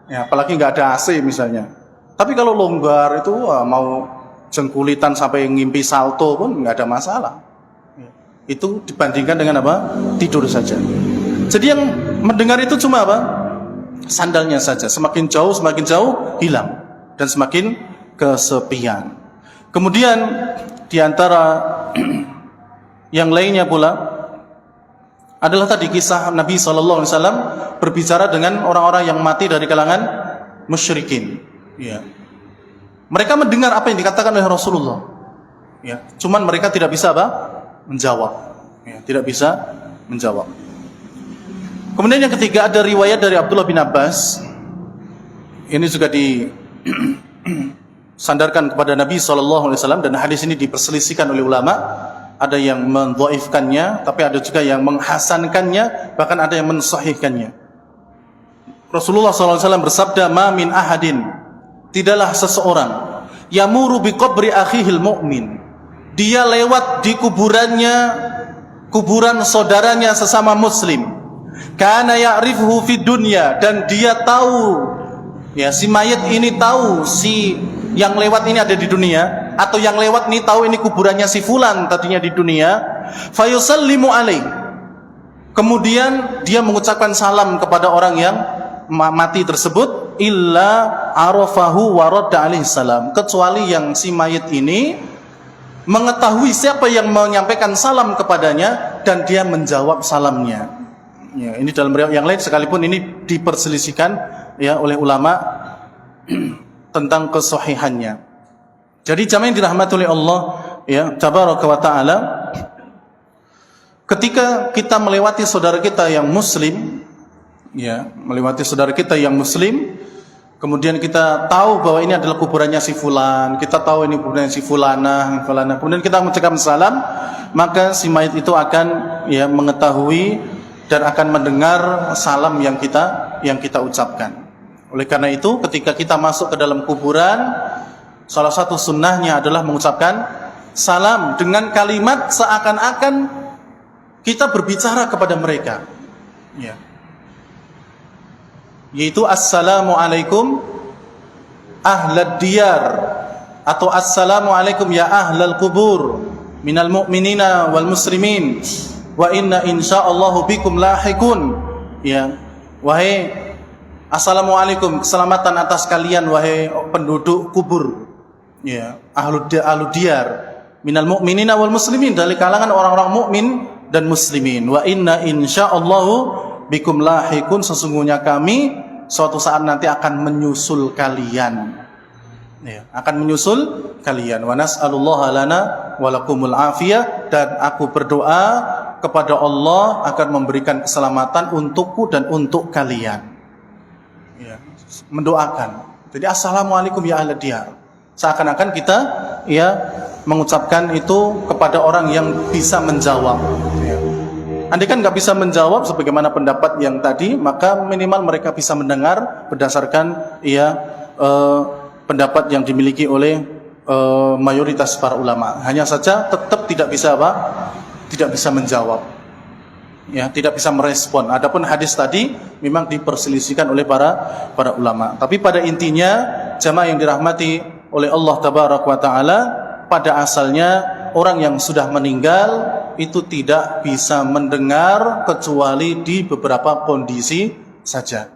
Ya, apalagi enggak ada AC misalnya. Tapi kalau longgar itu mau jengkulitan sampai ngimpi salto pun enggak ada masalah. Ya. Itu dibandingkan dengan apa? Tidur saja. Jadi yang mendengar itu cuma apa? Sandalnya saja. Semakin jauh hilang dan semakin kesepian. Kemudian di antara yang lainnya pula adalah tadi kisah Nabi SAW berbicara dengan orang-orang yang mati dari kalangan musyrikin. Ya. Mereka mendengar apa yang dikatakan oleh Rasulullah. Ya. Cuman mereka tidak bisa apa? Menjawab. Ya. Tidak bisa menjawab. Kemudian yang ketiga ada riwayat dari Abdullah bin Abbas. Ini juga sandarkan kepada Nabi SAW dan hadis ini diperselisihkan oleh ulama. Ada yang mendhaifkannya, tapi ada juga yang menghasankannya, bahkan ada yang mensahihkannya. Rasulullah SAW bersabda, "Ma min ahadin, tidaklah seseorang yamuru bi qabri akhihil mu'min." Dia lewat di kuburan saudaranya sesama muslim. Kana ya'rifuhu fid dunya, dan dia tahu, ya si mayit ini tahu si yang lewat ini ada di dunia, atau yang lewat ini tahu ini kuburannya si fulan tadinya di dunia. Fayusallimu alaih, kemudian dia mengucapkan salam kepada orang yang mati tersebut. Illa arafahu wa radda alaihi salam, kecuali yang si mayit ini mengetahui siapa yang menyampaikan salam kepadanya dan dia menjawab salamnya. Ya, ini dalam riwayat yang lain sekalipun ini diperselisihkan ya oleh ulama tentang kesahihannya. Jadi jamaah yang dirahmati oleh Allah ya tabaraka wa taala, ketika kita melewati saudara kita yang muslim, ya, melewati saudara kita yang muslim, kemudian kita tahu bahwa ini adalah kuburannya si fulan, kita tahu ini kuburannya si fulana, kemudian kita mengucapkan salam, maka si mayit itu akan ya mengetahui dan akan mendengar salam yang kita ucapkan. Oleh karena itu, ketika kita masuk ke dalam kuburan, salah satu sunnahnya adalah mengucapkan salam dengan kalimat seakan-akan kita berbicara kepada mereka. Ya. Yaitu assalamualaikum ahlad diyar, atau assalamualaikum ya ahlal kubur minal mu'minina wal muslimin wa inna insyaallahu bikum lahikun. Ya, wahai assalamualaikum, keselamatan atas kalian wahai penduduk kubur, ya, ahlud diyar minal mu'minina wal muslimin, dari kalangan orang-orang mukmin dan muslimin. Wa inna insyaallahu bikum lahikun, sesungguhnya kami suatu saat nanti akan menyusul kalian, ya, akan menyusul kalian. Wa nas'alullaha lana wa lakumul afiyah, dan aku berdoa kepada Allah akan memberikan keselamatan untukku dan untuk kalian. Ya, mendoakan. Jadi assalamualaikum ya ahlad diyar, seakan-akan kita ya mengucapkan itu kepada orang yang bisa menjawab. Ya. Andai kan nggak bisa menjawab sebagaimana pendapat yang tadi, maka minimal mereka bisa mendengar berdasarkan ya pendapat yang dimiliki oleh mayoritas para ulama. Hanya saja tetap tidak bisa apa? Tidak bisa menjawab. Ya, tidak bisa merespon. Adapun hadis tadi memang diperselisihkan oleh para ulama. Tapi pada intinya jamaah yang dirahmati oleh Allah tabaraka wa taala, pada asalnya orang yang sudah meninggal itu tidak bisa mendengar kecuali di beberapa kondisi saja.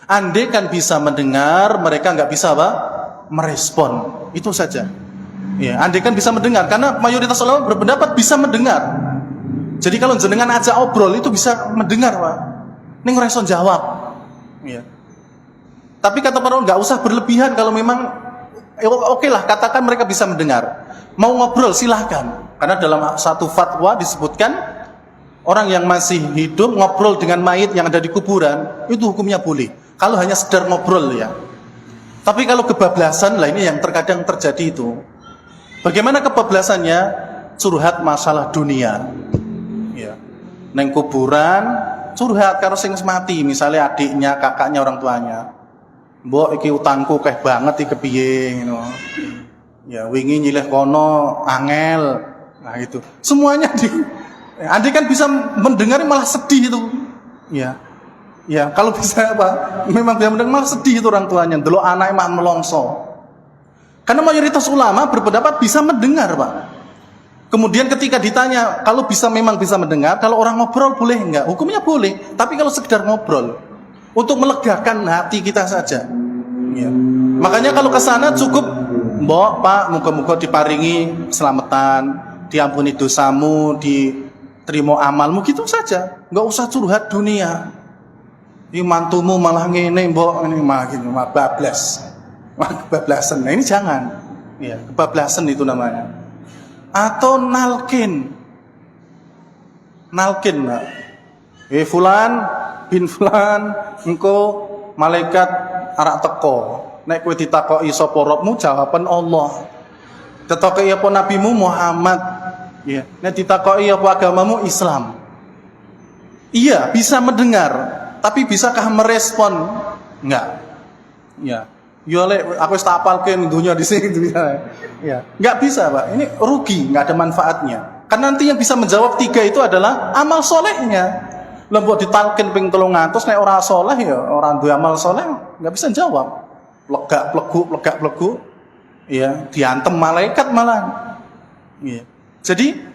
Andai kan bisa mendengar, mereka nggak bisa apa? Merespon. Itu saja. Ya, andai kan bisa mendengar, karena mayoritas ulama berpendapat bisa mendengar. Jadi kalau jenengan aja obrol itu bisa mendengar, Pak. Ini ngerespon jawab. Ya. Tapi kata para ulama nggak usah berlebihan. Kalau memang oke lah, katakan mereka bisa mendengar. Mau ngobrol silahkan. Karena dalam satu fatwa disebutkan orang yang masih hidup ngobrol dengan mayit yang ada di kuburan itu hukumnya boleh. Kalau hanya sekedar ngobrol ya. Tapi kalau kebablasan lah, ini yang terkadang terjadi itu. Bagaimana kebablasannya? Curhat masalah dunia. Ya. Neng kuburan curhat karo sing mati, misalnya adiknya, kakaknya, orang tuanya. Mbok iki utangku keh banget iki kepiye ngono. Ya wingi nyilih kono angel. Nah itu. Semuanya Andi kan bisa mendengar malah sedih itu. Ya. Ya, kalau bisa apa? Memang bisa mendengar malah sedih itu orang tuanya. Delok anake mah melongso. Karena mayoritas ulama berpendapat bisa mendengar, Pak. Kemudian ketika ditanya, kalau memang bisa mendengar, kalau orang ngobrol boleh enggak? Hukumnya boleh, tapi kalau sekedar ngobrol untuk melegakan hati kita saja. Ya. Makanya kalau ke sana cukup, Mbok, Pak, muga-muga diparingi keselamatan, diampuni dosamu, diterima amalmu, gitu saja. Enggak usah curhat dunia. Ini mantumu malah ngene, Mbok, ini mah gitu, mah bablas. Kebablasan. Nah ini jangan. Ya, kebablasan itu namanya. Atau nalkin. Nah. Fulan bin fulan, engko malaikat arak teko. Nek kowe ditakoki sapa Rabbmu, jawaban Allah. Ditakoki apa nabimu Muhammad. Ya, nek ditakoki apa agamamu Islam. Iya, bisa mendengar, tapi bisakah merespon? Enggak. Ya. Yo lek aku wis tak apalke dunya di sini bisa. Ya, enggak bisa, Pak. Ini rugi, enggak ada manfaatnya. Karena nanti yang bisa menjawab 3 itu adalah amal solehnya. Lembut ditalkin ping 300 nek ora soleh ya, orang duwe amal soleh enggak bisa jawab. Lega plegu. Ya, diantem malaikat malah. Ya. Jadi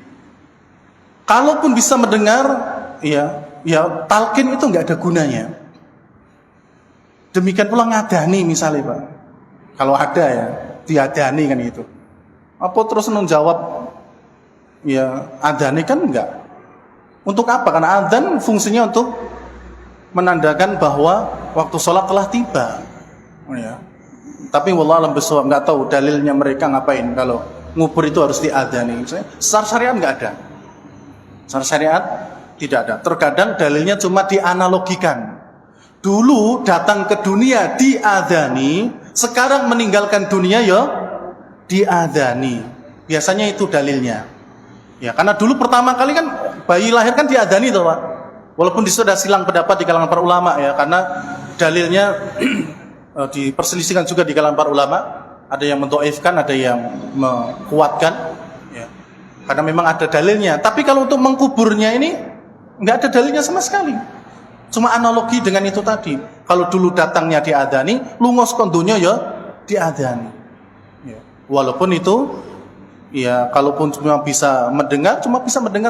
kalaupun bisa mendengar, ya talkin itu enggak ada gunanya. Demikian pula ngadani misalnya, Pak. Kalau ada ya, diadani kan itu. Apa terus menjawab? Ya, adani kan enggak. Untuk apa? Karena adzan fungsinya untuk menandakan bahwa waktu sholat telah tiba. Ya. Tapi wallah alam bisawab, enggak tahu dalilnya mereka ngapain kalau ngubur itu harus diadani. Secara syariat enggak ada. Secara syariat tidak ada. Terkadang dalilnya cuma dianalogikan. Dulu datang ke dunia diadani, sekarang meninggalkan dunia ya diadani. Biasanya itu dalilnya. Ya, karena dulu pertama kali kan bayi lahir kan diadani toh, Pak. Walaupun sudah silang pendapat di kalangan para ulama ya, karena dalilnya diperselisihkan juga di kalangan para ulama. Ada yang mendhaifkan, ada yang menguatkan. Ya. Karena memang ada dalilnya. Tapi kalau untuk mengkuburnya ini nggak ada dalilnya sama sekali. Cuma analogi dengan itu tadi. Kalau dulu datangnya diadani, lungos kondunya ya diadani. Ya. Walaupun itu, ya kalaupun cuma bisa mendengar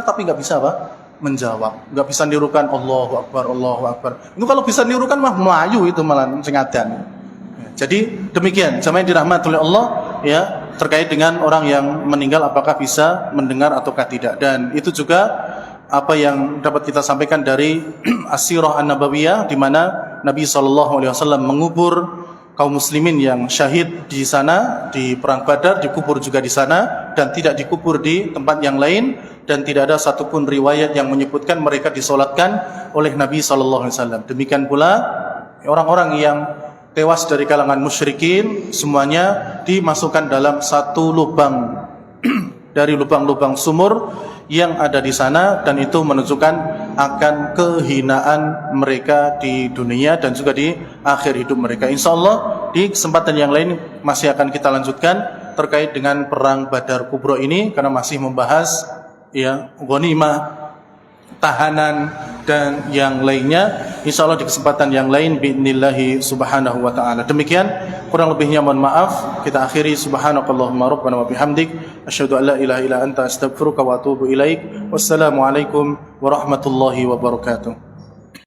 tapi nggak bisa apa? Menjawab. Nggak bisa nirukan Allahu Akbar, Allahu Akbar. Itu kalau bisa nirukan mah melayu itu malah sing adan. Ya. Jadi demikian, jamaah yang dirahmati oleh Allah, ya terkait dengan orang yang meninggal apakah bisa mendengar ataukah tidak. Dan itu juga apa yang dapat kita sampaikan dari As-Sirah An-Nabawiyah, di mana Nabi SAW mengubur kaum muslimin yang syahid di sana, di perang Badar, dikubur juga di sana dan tidak dikubur di tempat yang lain, dan tidak ada satupun riwayat yang menyebutkan mereka disolatkan oleh Nabi SAW. Demikian pula orang-orang yang tewas dari kalangan musyrikin semuanya dimasukkan dalam satu lubang dari lubang-lubang sumur yang ada di sana, dan itu menunjukkan akan kehinaan mereka di dunia dan juga di akhir hidup mereka. Insyaallah di kesempatan yang lain masih akan kita lanjutkan terkait dengan perang Badar Kubro ini, karena masih membahas ya ghanimah, tahanan dan yang lainnya. Insyaallah di kesempatan yang lain biidznillah subhanahu wa ta'ala. Demikian, kurang lebihnya mohon maaf. Kita akhiri subhanakallahumma rabbana wa bihamdik asyhadu an la ilaha illa anta astaghfiruka wa atubu ilaik. Wassalamualaikum warahmatullahi wabarakatuh.